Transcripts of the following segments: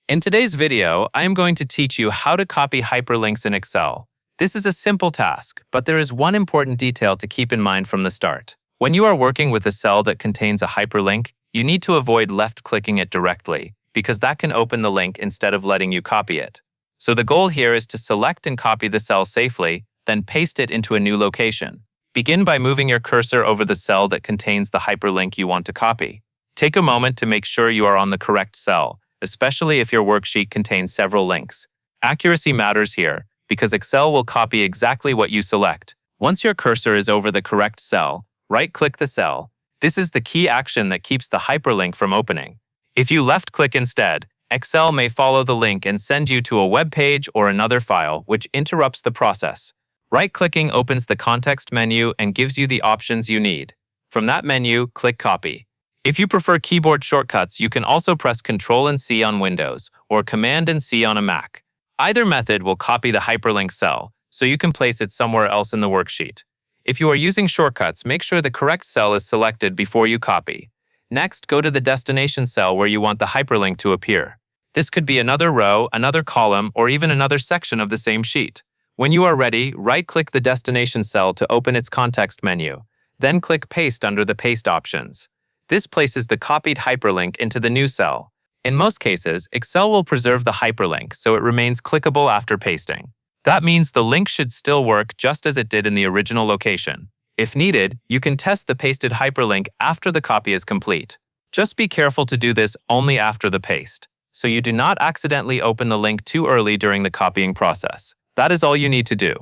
In today's video, I am going to teach you how to copy hyperlinks in Excel. This is a simple task, but there is one important detail to keep in mind from the start. When you are working with a cell that contains a hyperlink, you need to avoid left-clicking it directly, because that can open the link instead of letting you copy it. So the goal here is to select and copy the cell safely, then paste it into a new location. Begin by moving your cursor over the cell that contains the hyperlink you want to copy. Take a moment to make sure you are on the correct cell, especially if your worksheet contains several links. Accuracy matters here, because Excel will copy exactly what you select. Once your cursor is over the correct cell, right-click the cell. This is the key action that keeps the hyperlink from opening. If you left-click instead, Excel may follow the link and send you to a web page or another file, which interrupts the process. Right-clicking opens the context menu and gives you the options you need. From that menu, click Copy. If you prefer keyboard shortcuts, you can also press Ctrl and C on Windows or Command and C on a Mac. Either method will copy the hyperlink cell, so you can place it somewhere else in the worksheet. If you are using shortcuts, make sure the correct cell is selected before you copy. Next, go to the destination cell where you want the hyperlink to appear. This could be another row, another column, or even another section of the same sheet. When you are ready, right-click the destination cell to open its context menu. Then click Paste under the Paste options. This places the copied hyperlink into the new cell. In most cases, Excel will preserve the hyperlink so it remains clickable after pasting. That means the link should still work just as it did in the original location. If needed, you can test the pasted hyperlink after the copy is complete. Just be careful to do this only after the paste, so you do not accidentally open the link too early during the copying process. That is all you need to do.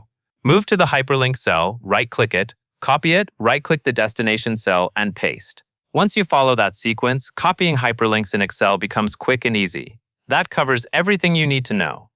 Move to the hyperlink cell, right-click it, copy it, right-click the destination cell, and paste. Once you follow that sequence, copying hyperlinks in Excel becomes quick and easy. That covers everything you need to know.